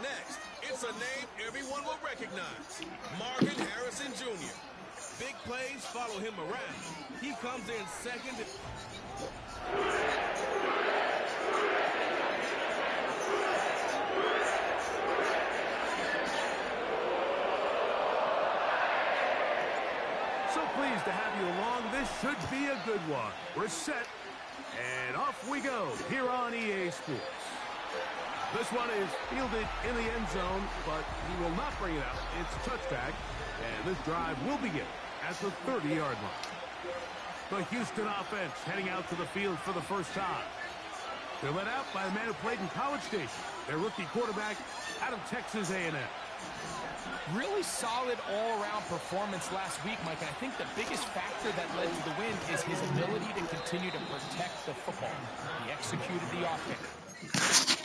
next, it's a name everyone will recognize. Marvin Harrison Jr. Big plays follow him around. He comes in second. So pleased to have you along. This should be a good one. We're set, and off we go here on EA Sports. This one is fielded in the end zone, but he will not bring it out. It's a touchback, and this drive will begin at the 30-yard line. The Houston offense heading out to the field for the first time. They're led out by a man who played in College Station, their rookie quarterback out of Texas A&M. Really solid all-around performance last week, Mike. And I think the biggest factor that led to the win is his ability to continue to protect the football. He executed the offense.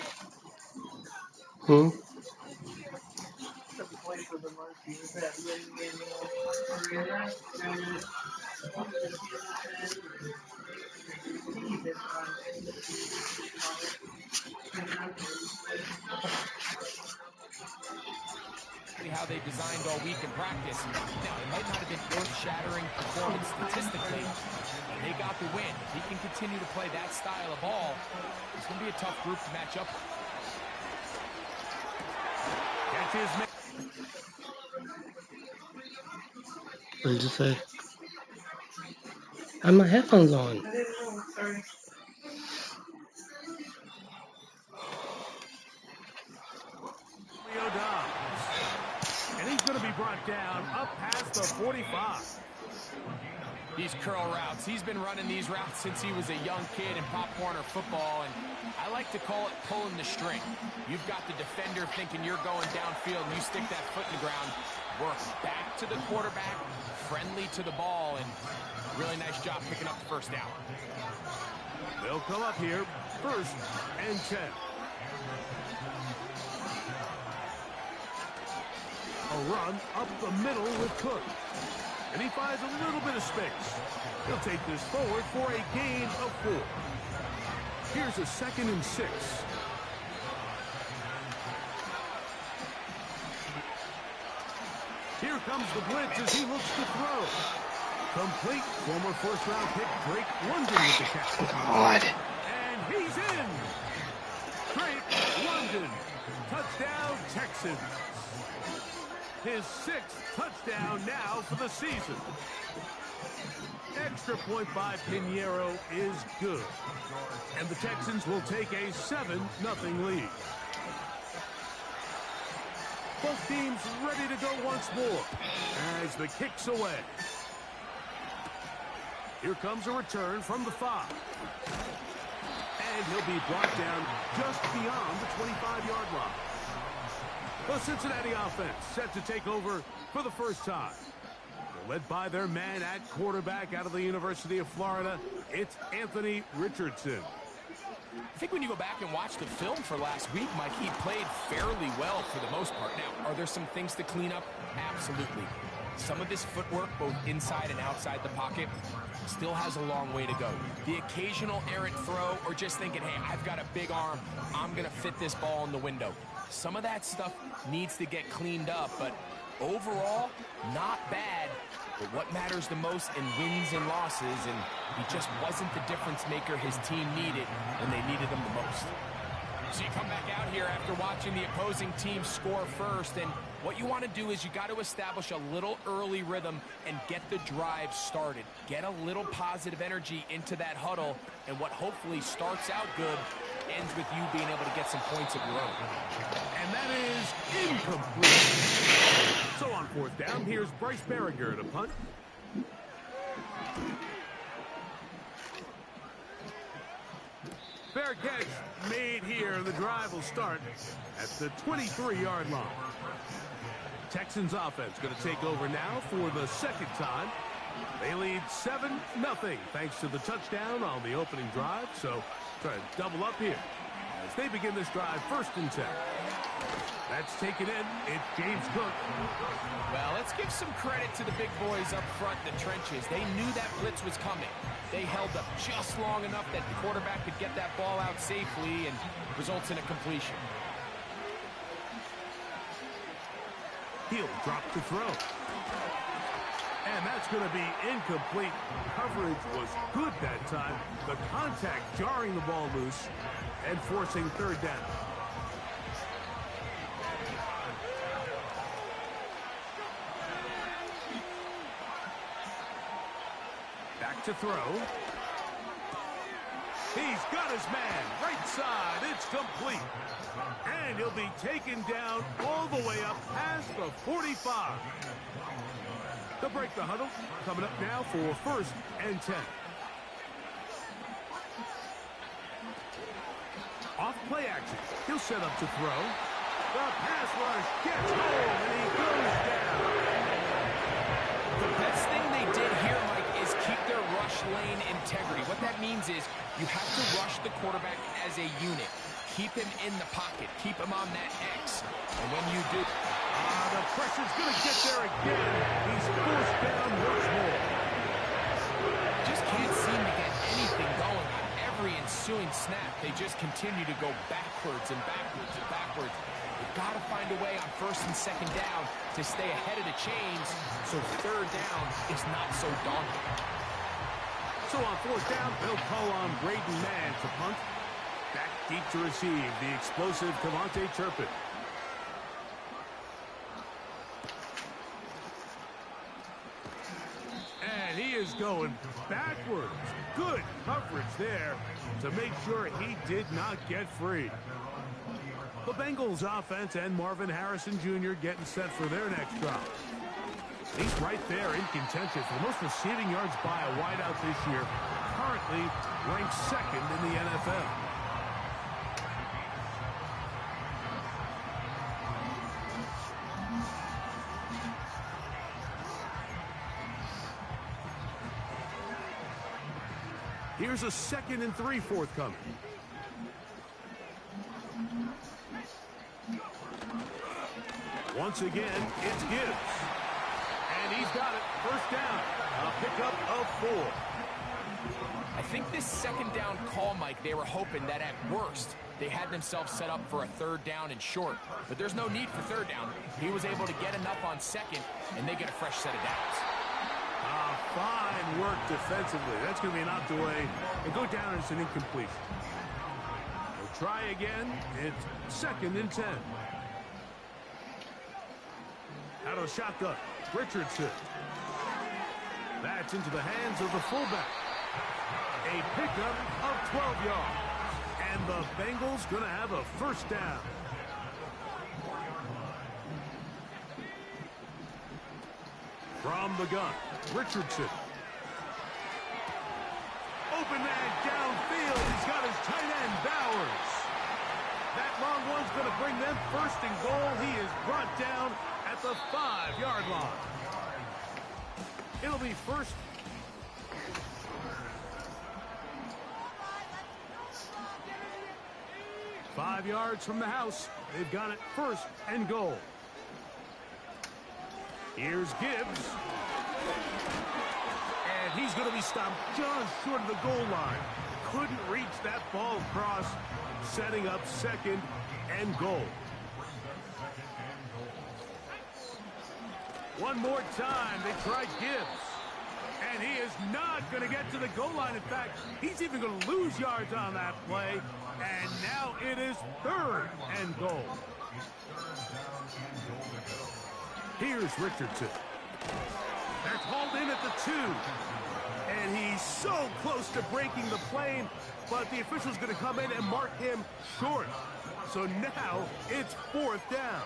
How they designed all week in practice. Now, it might not have been earth-shattering performance statistically, but they got the win. If he can continue to play that style of ball, it's going to be a tough group to match up with. What did you say? I have my headphones on. And he's going to be brought down up past the 45. These curl routes, he's been running these routes since he was a young kid in Pop Warner football, and I like to call it pulling the string. You've got the defender thinking you're going downfield, and you stick that foot in the ground, work back to the quarterback, friendly to the ball, and really nice job picking up the first down. They'll come up here, 1st and 10. A run up the middle with Cook. And he finds a little bit of space. He'll take this forward for a gain of 4. Here's a 2nd and 6. Here comes the blitz as he looks to throw. Complete. Former first-round pick Drake London with the catch. God. And he's in. Drake London. Touchdown, Texans. His 6th touchdown now for the season. Extra point by Pinheiro is good. And the Texans will take a 7-0 lead. Both teams ready to go once more as the kick's away. Here comes a return from the 5. And he'll be brought down just beyond the 25-yard line. The Cincinnati offense set to take over for the first time. They're led by their man at quarterback out of the University of Florida. It's Anthony Richardson. I think when you go back and watch the film for last week, Mike, he played fairly well for the most part. Now, are there some things to clean up? Absolutely. Some of his footwork, both inside and outside the pocket, still has a long way to go. The occasional errant throw or just thinking, hey, I've got a big arm, I'm going to fit this ball in the window. Some of that stuff needs to get cleaned up, but overall, not bad. But what matters the most in wins and losses, and he just wasn't the difference maker his team needed when they needed him the most. So you come back out here after watching the opposing team score first, and what you want to do is you got to establish a little early rhythm and get the drive started. Get a little positive energy into that huddle, and what hopefully starts out good ends with you being able to get some points of your own. And that is incomplete. So on 4th down, here's Bryce Berringer to punt. Fair catch made here. The drive will start at the 23-yard line. Texans offense going to take over now for the 2nd time. They lead 7-0 thanks to the touchdown on the opening drive. So try to double up here as they begin this drive 1st and 10. That's taken in. It's James Cook. Well, let's give some credit to the big boys up front in the trenches. They knew that blitz was coming. They held up just long enough that the quarterback could get that ball out safely and results in a completion. He'll drop to throw. And that's going to be incomplete. Coverage was good that time. The contact jarring the ball loose and forcing third down. Back to throw. He's got his man. Right side. It's complete. And he'll be taken down all the way up past the 45. They'll break the huddle. Coming up now for 1st and 10. Off play action. He'll set up to throw. The pass rush gets home, and he goes down. The best thing they did here, Mike, is keep their rush lane integrity. What that means is you have to rush the quarterback as a unit. Keep him in the pocket. Keep him on that X. And when you do... the pressure's going to get there again. He's forced down once more. Just can't seem to get anything going on every ensuing snap. They just continue to go backwards and backwards and backwards. You've got to find a way on 1st and 2nd down to stay ahead of the chains so 3rd down is not so daunting. So on 4th down, they'll call on Braden Mann to punt. Back deep to receive the explosive Cavante Turpin. And he is going backwards. Good coverage there to make sure he did not get free. The Bengals offense and Marvin Harrison Jr. getting set for their next drive. He's right there in contention for the most receiving yards by a wideout this year. Currently ranked 2nd in the NFL. Here's a 2nd and 3 forthcoming. Once again, it's Gibbs. And he's got it. 1st down. A pickup of 4. I think this 2nd down call, Mike, they were hoping that at worst they had themselves set up for a 3rd down and short. But there's no need for 3rd down. He was able to get enough on 2nd, and they get a fresh set of downs. Fine work defensively. That's going to be knocked away and go down as an incompletion. We'll try again. It's 2nd and 10. Out of the shotgun, Richardson. That's into the hands of the fullback. A pickup of 12 yards. And the Bengals going to have a 1st down. From the gun, Richardson. Open man downfield. He's got his tight end, Bowers. That long one's going to bring them 1st and goal. He is brought down at the 5-yard line. It'll be 1st. Five yards from the house. They've got it 1st and goal. Here's Gibbs. And he's going to be stopped just short of the goal line. Couldn't reach that ball across, setting up 2nd and goal. One more time, they try Gibbs. And he is not going to get to the goal line. In fact, he's even going to lose yards on that play. And now it is 3rd and goal. Here's Richardson. That's hauled in at the 2. And he's so close to breaking the plane, but the official's going to come in and mark him short. So now it's 4th down.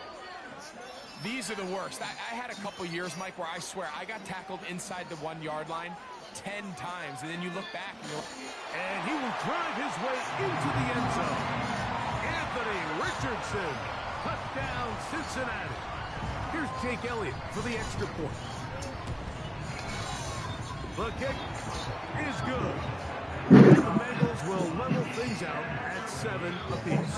These are the worst. I had a couple years, Mike, where I swear I got tackled inside the 1-yard line 10 times, and then you look back and you're like... And he will drive his way into the end zone. Anthony Richardson, touchdown Cincinnati. Here's Jake Elliott for the extra point. The kick is good. And the Bengals will level things out at 7 apiece.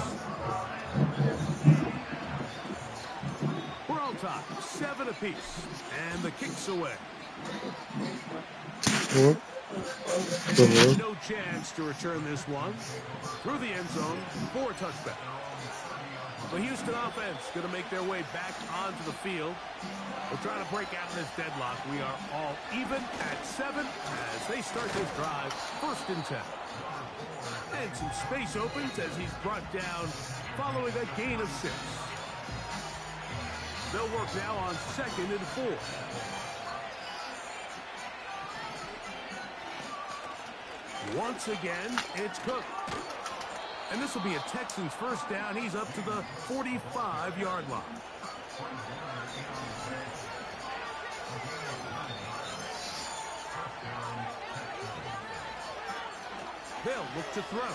We're on top, 7 apiece, and the kick's away. No chance to return this one through the end zone for a touchback. The Houston offense going to make their way back onto the field. We'll try to break out of this deadlock. We are all even at 7 as they start this drive, 1st and 10. And some space opens as he's brought down following a gain of 6. They'll work now on 2nd and 4. Once again, it's Cook. And this will be a Texans 1st down. He's up to the 45-yard line. They'll look to throw.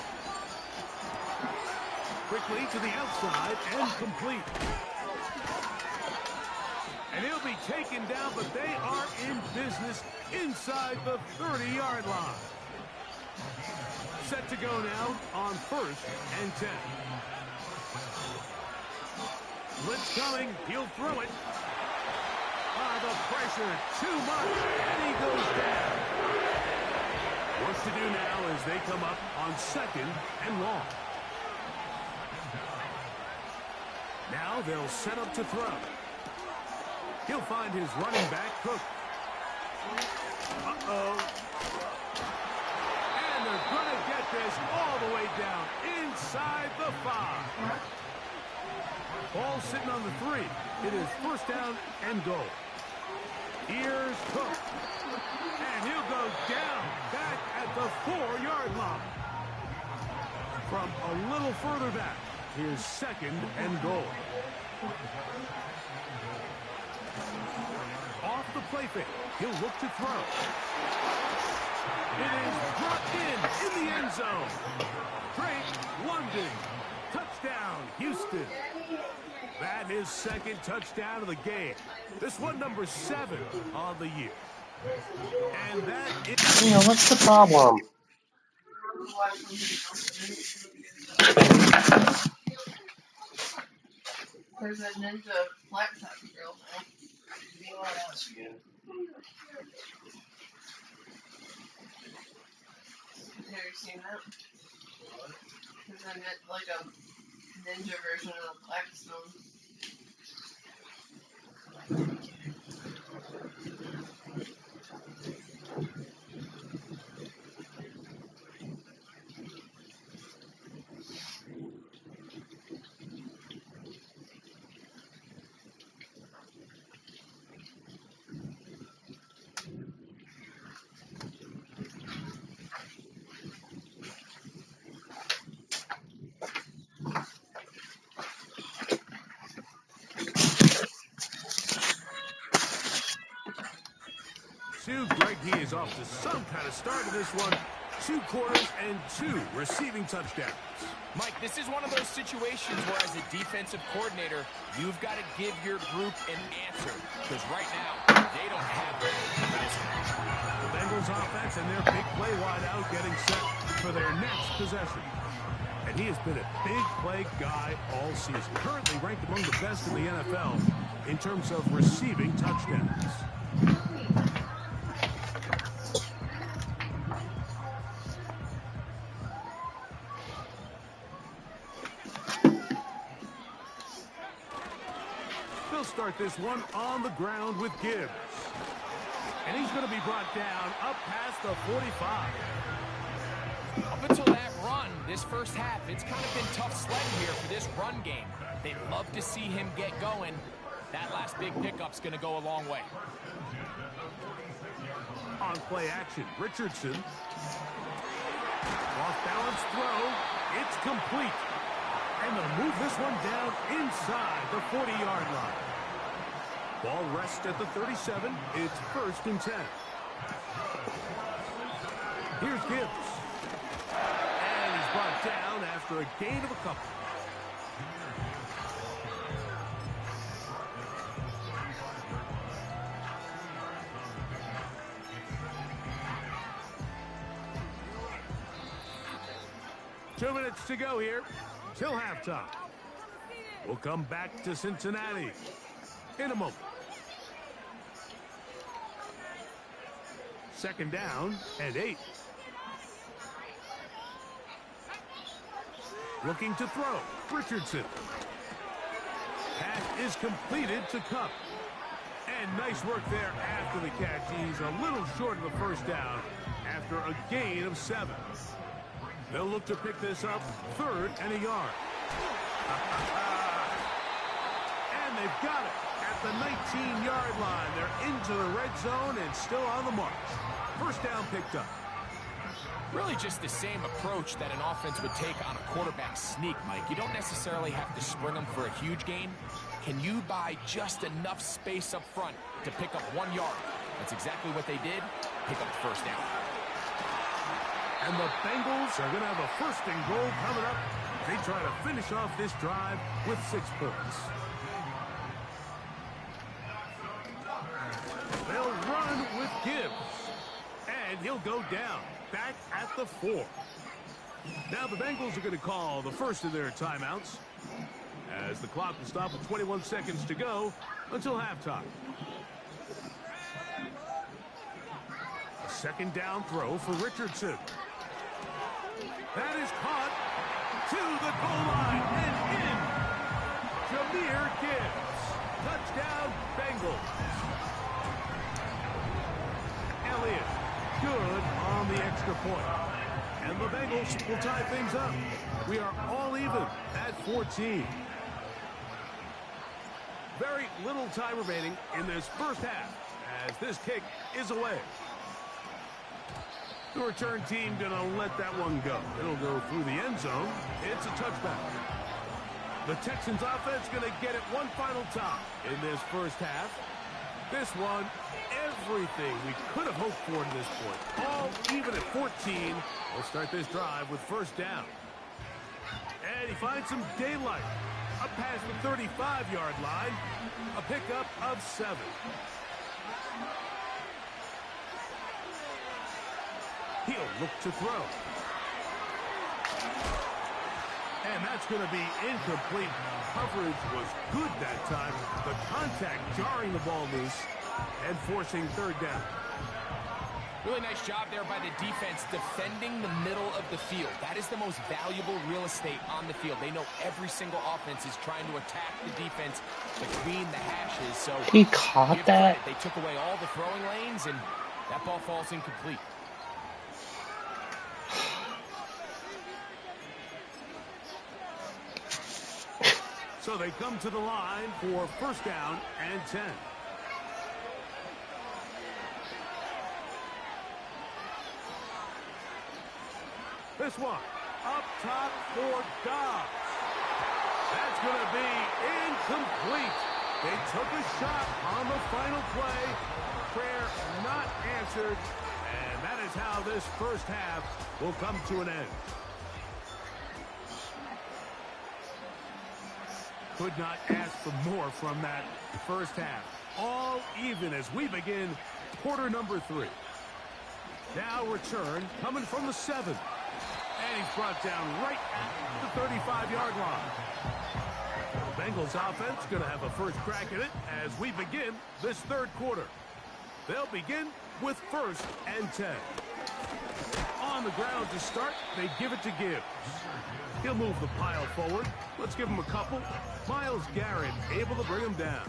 Quickly to the outside and complete. And he'll be taken down, but they are in business inside the 30-yard line. Set to go now on 1st and 10. Blitz coming. He'll throw it. The pressure too much, and he goes down. Work to do now as they come up on 2nd and long. Now they'll set up to throw. He'll find his running back, Cook. And they're going to get this all the way down inside the 5. Ball sitting on the 3. It is 1st down and goal. Here's Cook. And he'll go down back at the 4-yard line. From a little further back, here's 2nd and goal. Off the play fake. He'll look to throw. It is brought in the end zone. Drake London. Touchdown, Houston. That is 2nd touchdown of the game. This one number 7 on the year. And that is... Yeah, what's the problem? There's a Ninja laptop grill now. Anyone else again? Have you seen that? What? There's like a Ninja version of Blackstone. Greg, he is off to some kind of start in this one. 2 quarters and 2 receiving touchdowns. Mike, this is one of those situations where as a defensive coordinator, you've got to give your group an answer. Because right now, they don't have it. The Bengals offense and their big play wideout getting set for their next possession. And he has been a big play guy all season. Currently ranked among the best in the NFL in terms of receiving touchdowns. Start this one on the ground with Gibbs. And he's going to be brought down up past the 45. Up until that run, this first half, it's kind of been tough sledding here for this run game. They'd love to see him get going. That last big pickup's going to go a long way. On play action, Richardson. Off balance throw. It's complete. And they'll move this one down inside the 40-yard line. Ball rests at the 37. It's 1st and 10. Here's Gibbs. And he's brought down after a gain of a couple. Two minutes to go here till halftime. We'll come back to Cincinnati in a moment. 2nd down and 8. Looking to throw. Richardson. is completed to Kupp. And nice work there after the catch. He's a little short of the first down after a gain of 7. They'll look to pick this up 3rd and a yard. And they've got it at the 19-yard line. They're into the red zone and still on the march. First down picked up. Really just the same approach that an offense would take on a quarterback sneak, Mike. You don't necessarily have to spring them for a huge gain. Can you buy just enough space up front to pick up 1 yard? That's exactly what they did. Pick up the first down. And the Bengals are going to have a 1st and goal coming up. They try to finish off this drive with 6 points. They'll run with Gibbs. And he'll go down. Back at the 4. Now the Bengals are going to call the first of their timeouts as the clock will stop with 21 seconds to go until halftime. A 2nd down throw for Richardson. That is caught to the goal line and in. Jahmyr Gibbs. Touchdown Bengals. Elliott. Good on the extra point. And the Bengals will tie things up. We are all even at 14. Very little time remaining in this first half as this kick is away. The return team going to let that one go. It'll go through the end zone. It's a touchback. The Texans offense going to get it one final time in this first half. This one, everything we could have hoped for to this point. All even at 14. We'll start this drive with first down. And he finds some daylight. A pass from 35-yard line. A pickup of 7. He'll look to throw. And that's going to be incomplete. Coverage was good that time. The contact jarring the ball loose and forcing 3rd down. Really nice job there by the defense defending the middle of the field. That is the most valuable real estate on the field. They know every single offense is trying to attack the defense between the hashes. So He caught that? They took away all the throwing lanes, and that ball falls incomplete. So they come to the line for first down and 10. This one up top for Dobbs. That's going to be incomplete. They took a shot on the final play. Prayer not answered. And that is how this first half will come to an end. Could not ask for more from that first half. All even as we begin quarter number 3. Now return coming from the 7. And he's brought down right at the 35-yard line. The Bengals offense going to have a first crack at it as we begin this 3rd quarter. They'll begin with 1st and 10. On the ground to start, they give it to Gibbs. He'll move the pile forward. Let's give him a couple. Myles Garrett able to bring him down.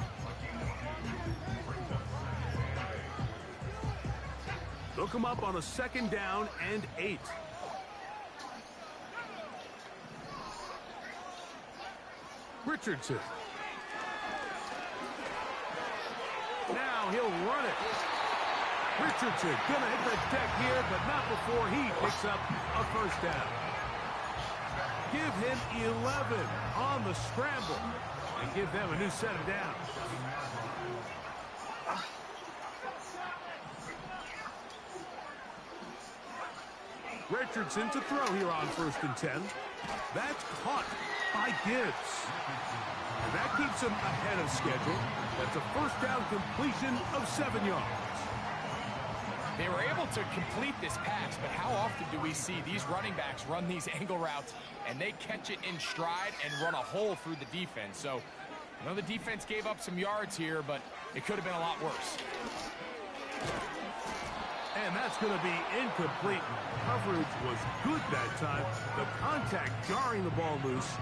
They'll come up on a 2nd down and 8. Richardson. Now he'll run it. Richardson gonna hit the deck here, but not before he picks up a first down. Give him 11 on the scramble and give them a new set of downs. Richardson to throw here on 1st and 10. That's caught by Gibbs. And that keeps him ahead of schedule. That's a first down completion of 7 yards. They were able to complete this pass, but how often do we see these running backs run these angle routes and they catch it in stride and run a hole through the defense? So, I know the defense gave up some yards here, but it could have been a lot worse. And that's going to be incomplete. Coverage was good that time. The contact jarring the ball loose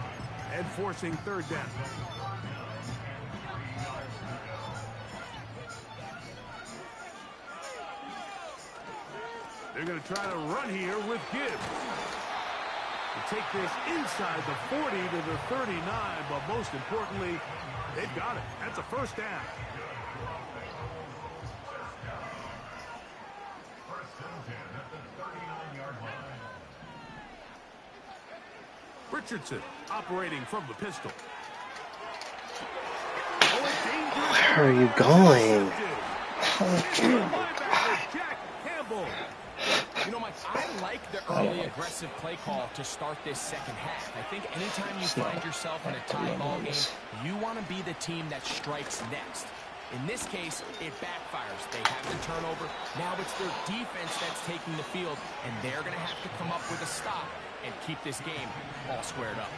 and forcing 3rd down. They're going to try to run here with Gibbs. To take this inside the 40 to the 39, but most importantly, they've got it. That's a first down. Richardson operating from the pistol. Where are you going? Jack Campbell. You know, Mike, I like the early aggressive play call to start this second half. I think anytime you find yourself in a tie ball game, you want to be the team that strikes next. In this case, it backfires. They have the turnover. Now it's their defense that's taking the field, and they're going to have to come up with a stop and keep this game all squared up.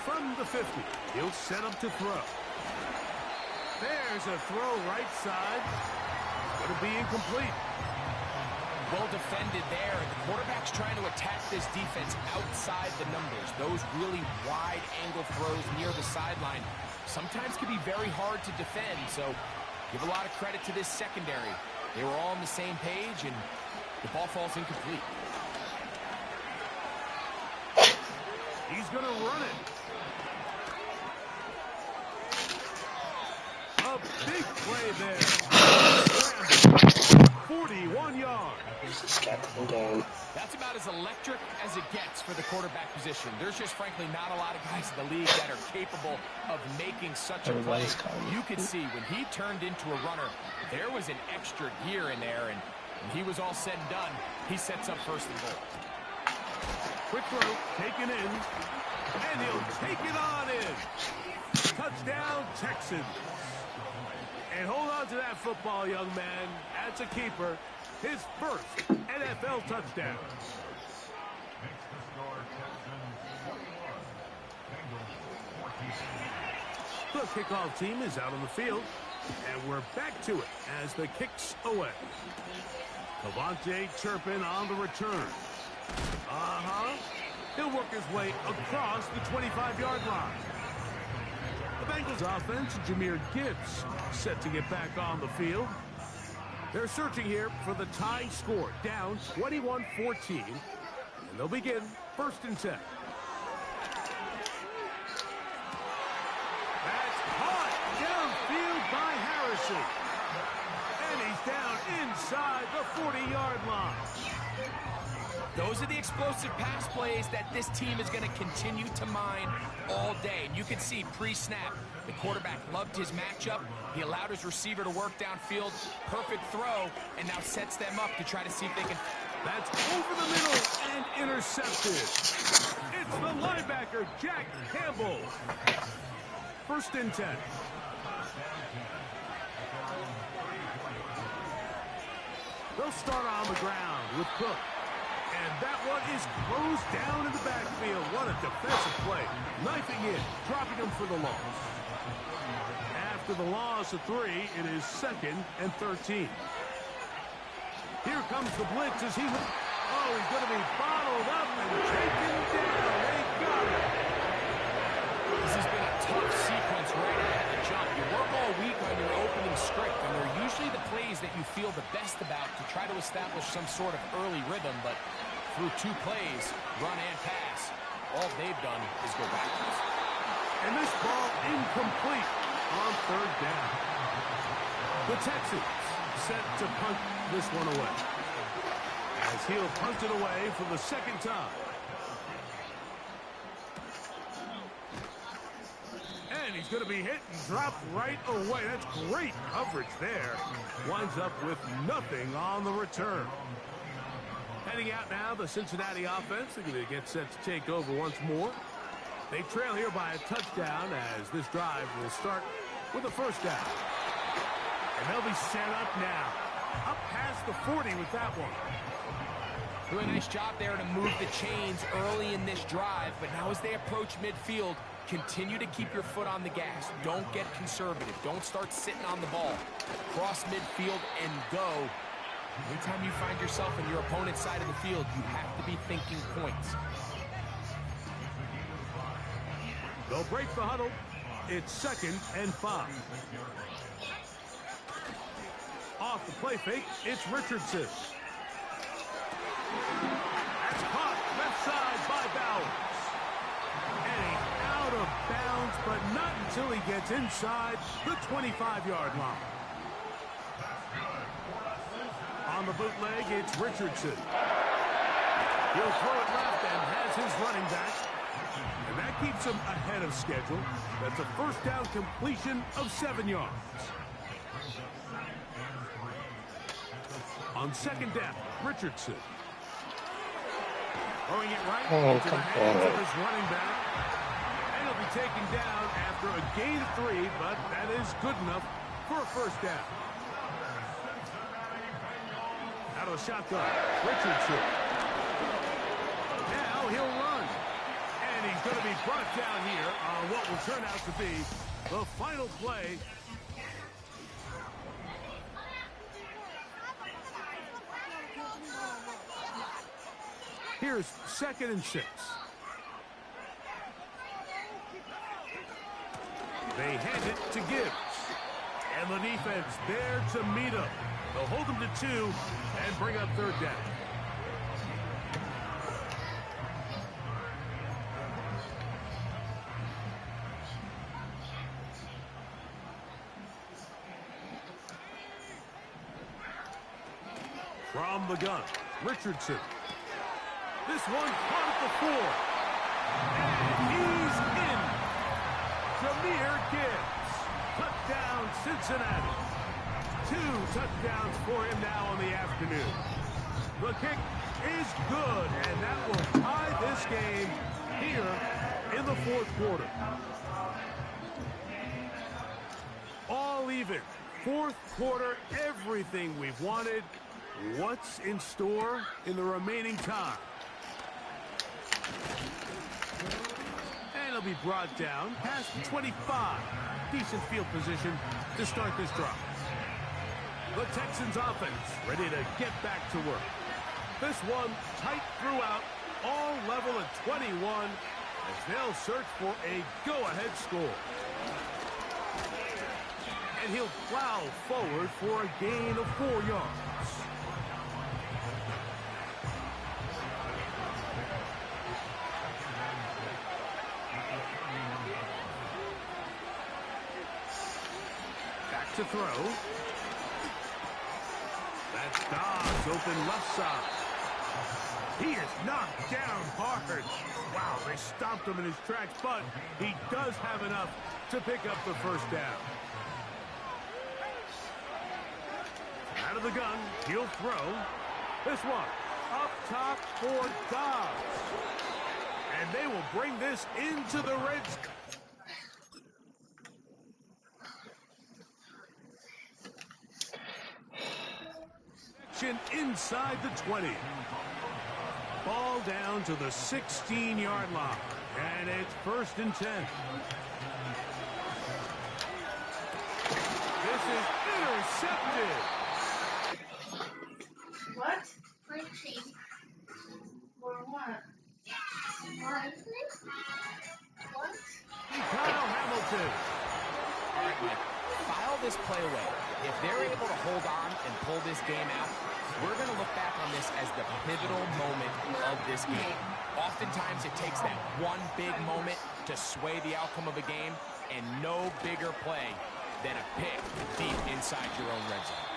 From the 50, he'll set up to throw. There's a throw right side. Going to be incomplete. Well defended there, and the quarterback's trying to attack this defense outside the numbers. Those really wide angle throws near the sideline sometimes can be very hard to defend, so give a lot of credit to this secondary. They were all on the same page, and the ball falls incomplete. He's going to run it. A big play there. 41 yards. That's about as electric as it gets for the quarterback position. There's just frankly not a lot of guys in the league that are capable of making such a play. You could see when he turned into a runner, there was an extra gear in there, and when he was all said and done, he sets up first and goal. Quick throw, taken in, and he'll take it on in. Touchdown, Texans. And hold on to that football, young man. That's a keeper. His first NFL touchdown. The kickoff team is out on the field, and we're back to it as the kick's away. Cavante Turpin on the return. He'll work his way across the 25-yard line. The Bengals offense, Jahmyr Gibbs, set to get back on the field. They're searching here for the tying score, down 21-14, and they'll begin first and 10. That's caught downfield by Harrison. And he's down inside the 40-yard line. Those are the explosive pass plays that this team is going to continue to mine all day. And you can see pre-snap, the quarterback loved his matchup. He allowed his receiver to work downfield. Perfect throw, and now sets them up to try to see if they can. That's over the middle and intercepted. It's the linebacker, Jack Campbell. First and 10. They'll start on the ground with Cook. And that one is closed down in the backfield. What a defensive play. Knifing in, dropping him for the loss. After the loss of 3, it is 2nd and 13. Here comes the blitz as he... Oh, he's going to be bottled up and taken down. They got it. This has been a tough sequence right out of the jump. You work all week on your opening script, and they're usually the plays that you feel the best about to try to establish some sort of early rhythm, but through 2 plays, run and pass, all they've done is go backwards. And this ball incomplete on 3rd down. The Texans set to punt this one away, as he'll punt it away for the 2nd time. And he's going to be hit and dropped right away. That's great coverage there. Winds up with nothing on the return. Heading out now, the Cincinnati offense. They're going to get set to take over once more. They trail here by a touchdown as this drive will start with a first down. And they'll be set up now. Up past the 40 with that one. Doing a nice job there to move the chains early in this drive, but now as they approach midfield, continue to keep your foot on the gas. Don't get conservative. Don't start sitting on the ball. Cross midfield and go. Anytime you find yourself in your opponent's side of the field, you have to be thinking points. They'll break the huddle. It's 2nd and 5. Off the play fake, it's Richardson. That's caught left side by Bowers. And he's out of bounds, but not until he gets inside the 25-yard line. On the bootleg, it's Richardson. He'll throw it left and has his running back. And that keeps him ahead of schedule. That's a first down completion of 7 yards. On 2nd down, Richardson. Throwing it right into the hands of his running back. And he'll be taken down after a gain of 3, but that is good enough for a first down. Out of the shotgun, Richardson. Now he'll run. And he's going to be brought down here on what will turn out to be the final play. Here's 2nd and 6. They hand it to Gibbs. And the defense there to meet him. They'll hold him to 2 and bring up 3rd down. From the gun, Richardson. This one caught at the 4. And he's in. Jahmyr Gibbs. Touchdown, Cincinnati. 2 touchdowns for him now on the afternoon. The kick is good, and that will tie this game here in the 4th quarter. All even. 4th quarter, everything we've wanted. What's in store in the remaining time? And he'll be brought down past 25. Decent field position to start this drive. The Texans offense ready to get back to work. This one tight throughout, all level at 21 as they'll search for a go-ahead score. And he'll plow forward for a gain of 4 yards. To throw. That's Dobbs open left side. He is knocked down hard. Wow, they stomped him in his tracks, but he does have enough to pick up the first down. Out of the gun, he'll throw. This one up top for Dobbs. And they will bring this into the red zone. Inside the 20. Ball down to the 16-yard line. And it's 1st and 10. This is intercepted. What? For what? What? Kyle Hamilton. All right, Mike. File this play away. If they're able to hold on and pull this game out, we're going to look back on this as the pivotal moment of this game. Oftentimes, it takes that one big moment to sway the outcome of a game, and no bigger play than a pick deep inside your own red zone.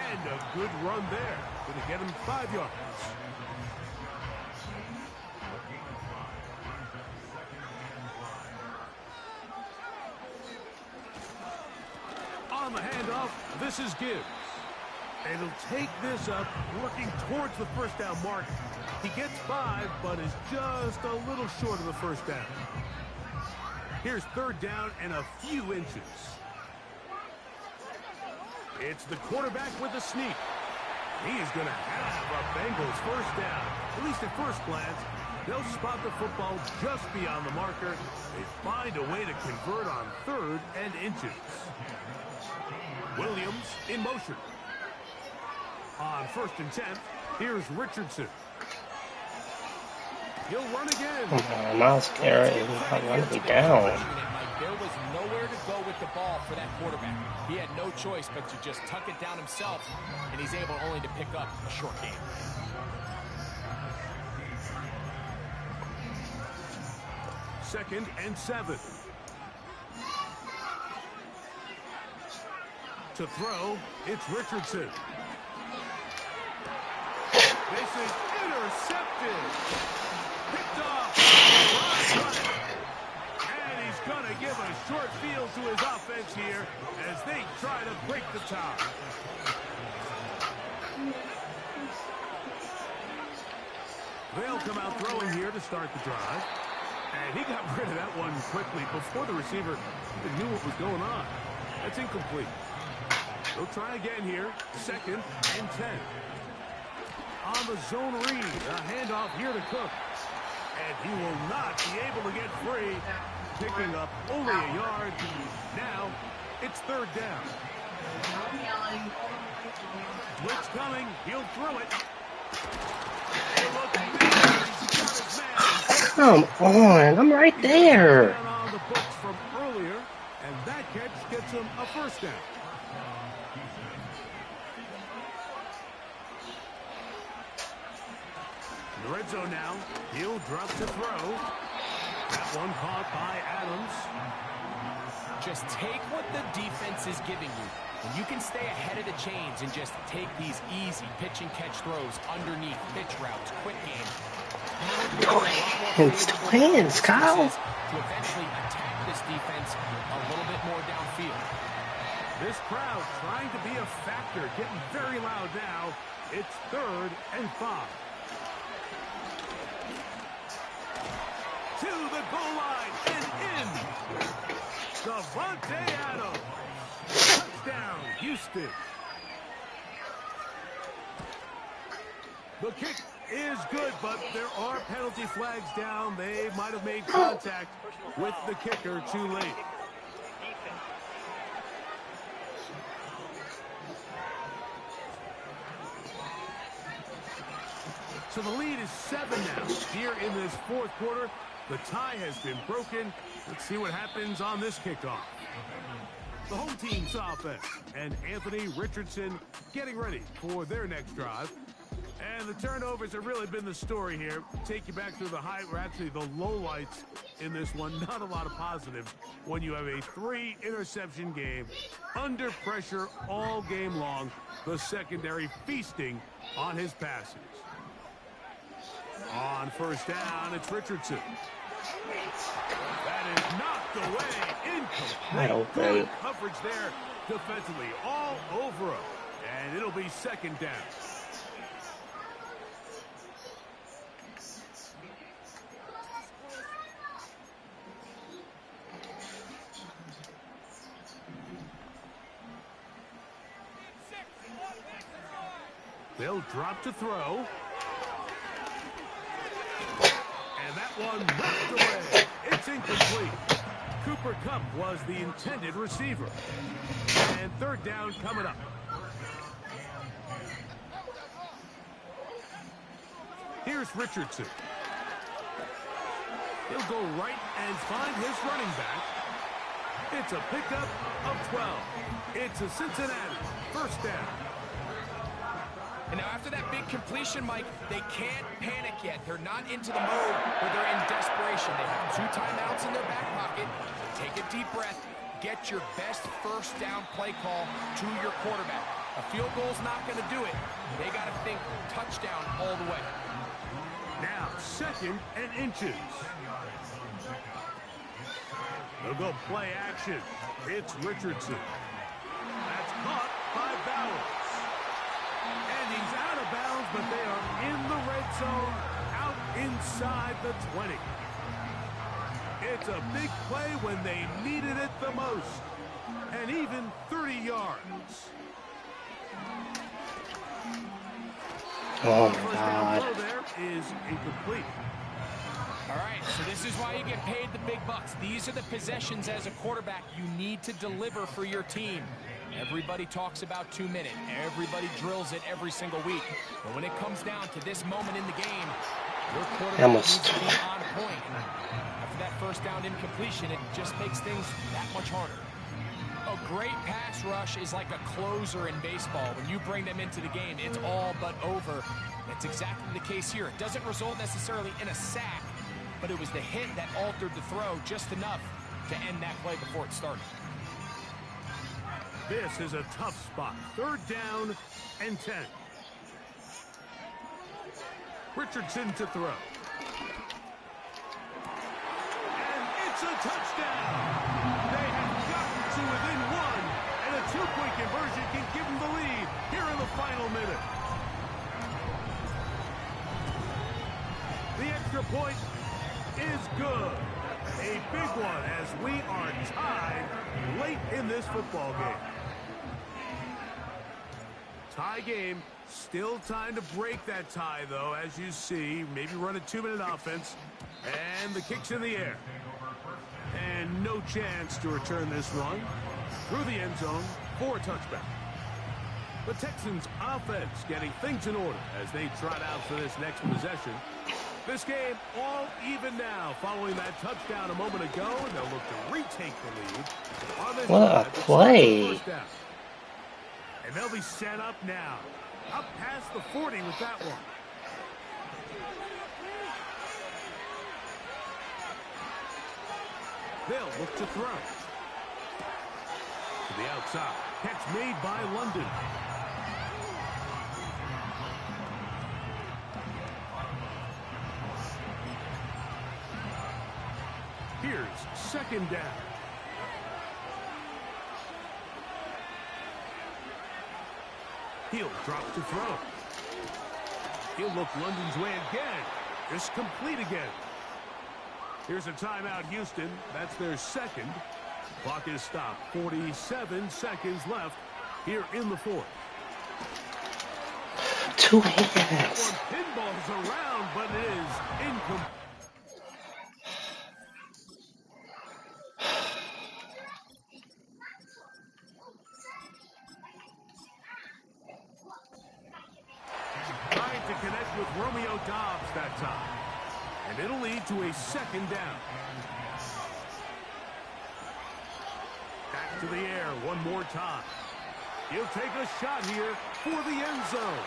And a good run there. Going to get him 5 yards. On the handoff, this is Gibbs. And he'll take this up, working towards the first down mark. He gets 5, but is just a little short of the first down. Here's 3rd down and a few inches. It's the quarterback with a sneak. He is going to have a Bengals first down. At least at first glance, they'll spot the football just beyond the marker. They find a way to convert on 3rd and inches. Williams in motion. On 1st and 10, here's Richardson. He'll run again. Myles Garrett is not going to be down. There was the ball for that quarterback. He had no choice but to just tuck it down himself, and he's able only to pick up a short gain. Second and 7. To throw, it's Richardson. This is intercepted. Picked off. And he's going to give a short field to his offense here as they try to break the tie. They'll come out throwing here to start the drive. And he got rid of that one quickly before the receiver even knew what was going on. That's incomplete. They'll try again here. Second and 10. On the zone read, a handoff here to Cook. And he will not be able to get free. Picking up only a yard. Now, it's third down. Blitz coming. He'll throw it. Come on, I'm right there. On the books from earlier, and that catch gets him a first down. In the red zone now, he'll drop to throw. That one caught by Adams. Just take what the defense is giving you. And you can stay ahead of the chains and just take these easy pitch and catch throws underneath pitch routes, quick game. Twins, Kyle. To eventually attack this defense a little bit more downfield. This crowd trying to be a factor, getting very loud now. It's third and 5. To the goal line and in. Davante Adams. Touchdown, Houston. The kick is good, but there are penalty flags down. They might have made contact with the kicker too late. So the lead is 7 now here in this fourth quarter. The tie has been broken. Let's see what happens on this kickoff. The home team's offense and Anthony Richardson getting ready for their next drive. And the turnovers have really been the story here. Take you back through the actually the lowlights in this one. Not a lot of positives when you have a 3-interception game under pressure all game long. The secondary feasting on his passes. On first down, it's Richardson. That is knocked away. Incomplete. Good coverage there defensively all over him. And it'll be second down. They'll drop to throw. And that one knocked away. It's incomplete. Cooper Kupp was the intended receiver. And third down coming up. Here's Richardson. He'll go right and find his running back. It's a pickup of 12. It's a Cincinnati first down. And now after that big completion, Mike, they can't panic yet. They're not into the mode where they're in desperation. They have 2 timeouts in their back pocket. Take a deep breath. Get your best first down play call to your quarterback. A field goal's not going to do it. They got to think touchdown all the way. Now second and inches. They'll go play action. It's Richardson. That's caught by Bowers. And he's out of bounds, but they are in the red zone, out inside the 20. It's a big play when they needed it the most. And even 30 yards. Oh, my God. First down throw there is incomplete. All right, so this is why you get paid the big bucks. These are the possessions as a quarterback you need to deliver for your team. Everybody talks about 2-minute. Everybody drills it every single week. But when it comes down to this moment in the game, your quarterback needs to be on point. After that first down incompletion, it just makes things that much harder. A great pass rush is like a closer in baseball. When you bring them into the game, it's all but over. That's exactly the case here. It doesn't result necessarily in a sack, but it was the hit that altered the throw just enough to end that play before it started. This is a tough spot. 3rd down and 10. Richardson to throw. And it's a touchdown. They have gotten to within 1, and a 2-point conversion can give them the lead here in the final minute. The extra point is good. A big one as we are tied late in this football game. Tie game. Still time to break that tie, though, as you see. Maybe run a 2-minute offense. And the kick's in the air. And no chance to return this one through the end zone for a touchback. The Texans offense getting things in order as they trot out for this next possession. This game all even now following that touchdown a moment ago, and they'll look to retake the lead. On this What a play. And they'll be set up now. Up past the 40 with that one. They'll look to throw. To the outside. Catch made by London. Here's 2nd down. Hill drops to throw. He'll look London's way again. It's complete again. Here's a timeout, Houston. That's their 2nd. Clock is stopped. 47 seconds left here in the 4th. 2 hands. One pinballs around, but it is incomplete. To connect with Romeo Doubs that time. And it'll lead to a 2nd down. Back to the air one more time. He'll take a shot here for the end zone.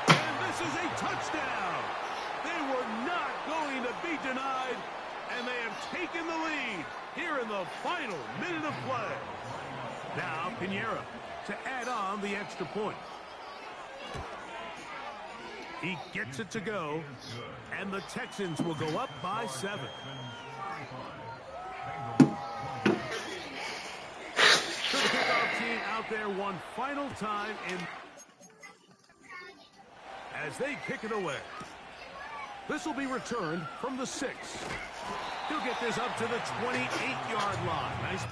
And this is a touchdown. They were not going to be denied, and they have taken the lead here in the final minute of play. Now Piñera to add on the extra point. He gets it to go, and the Texans will go up by 7. So the kickoff team out there one final time as they kick it away. This will be returned from the 6. He'll get this up to the 28-yard line. Nice.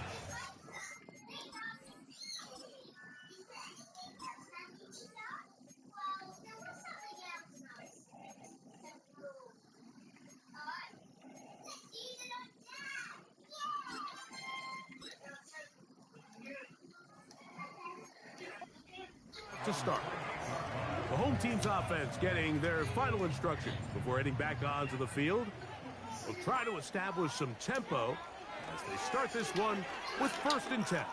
To start. The home team's offense getting their final instructions before heading back onto the field. They'll try to establish some tempo as they start this one with 1st and 10.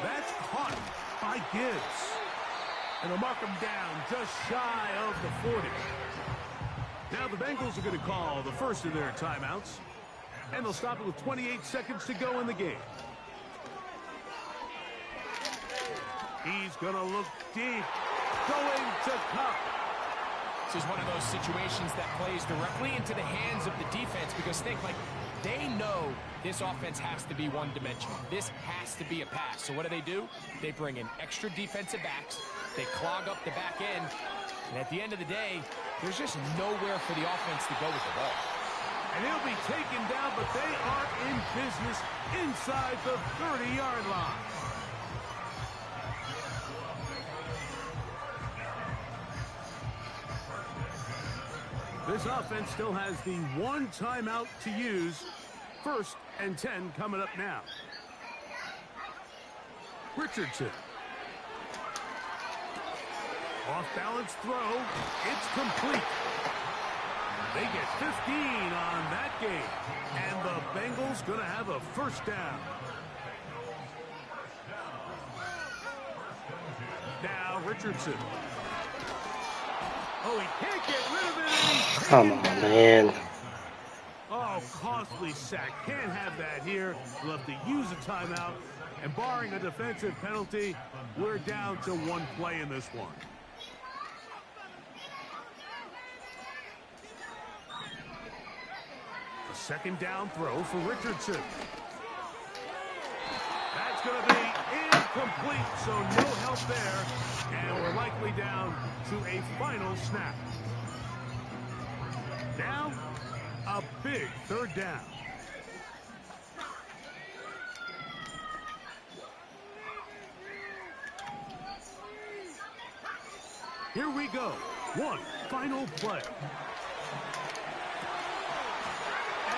That's caught by Gibbs. And they'll mark him down just shy of the 40. Now the Bengals are going to call the first of their timeouts, and they'll stop it with 28 seconds to go in the game. He's going to look deep, going to Kupp. This is one of those situations that plays directly into the hands of the defense because they know this offense has to be one-dimensional. This has to be a pass. So what do? They bring in extra defensive backs. They clog up the back end. And at the end of the day, there's just nowhere for the offense to go with the ball. And he'll be taken down, but they are in business inside the 30-yard line. This offense still has the 1 timeout to use. 1st and 10 coming up now. Richardson. Off-balance throw. It's complete. They get 15 on that game. And the Bengals going to have a 1st down. draw Richardson. Oh, he can't get rid of it. And he's Come on, man. Oh, costly sack. Can't have that here. We'll have to use a timeout. And barring a defensive penalty, we're down to one play in this one. A second down throw for Richardson. That's going to be incomplete, so no help there. And we're likely down to a final snap. Now, a big third down. Here we go. One final play.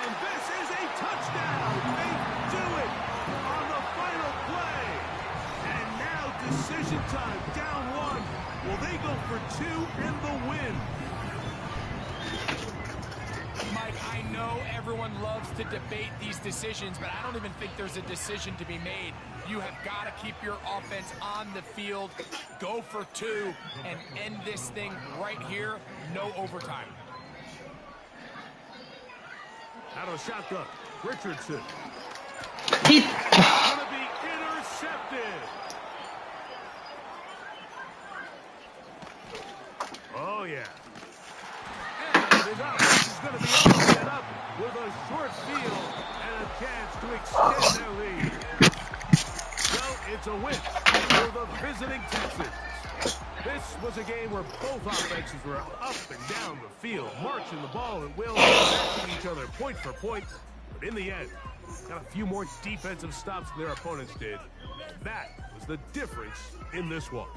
And this is a touchdown. They do it on the final play. And now decision time. Down one. Will they go for two in the win? Mike, I know everyone loves to debate these decisions, but I don't even think there's a decision to be made. You have got to keep your offense on the field, go for two, and end this thing right here. No overtime. Out of the shotgun, Richardson. He... Gonna be intercepted. Oh, yeah. And his offense is going to be all set up with a short field and a chance to extend their lead. Well, it's a win for the visiting Texans. This was a game where both offenses were up and down the field, marching the ball at will, matching each other point for point. But in the end, got a few more defensive stops than their opponents did. That was the difference in this one.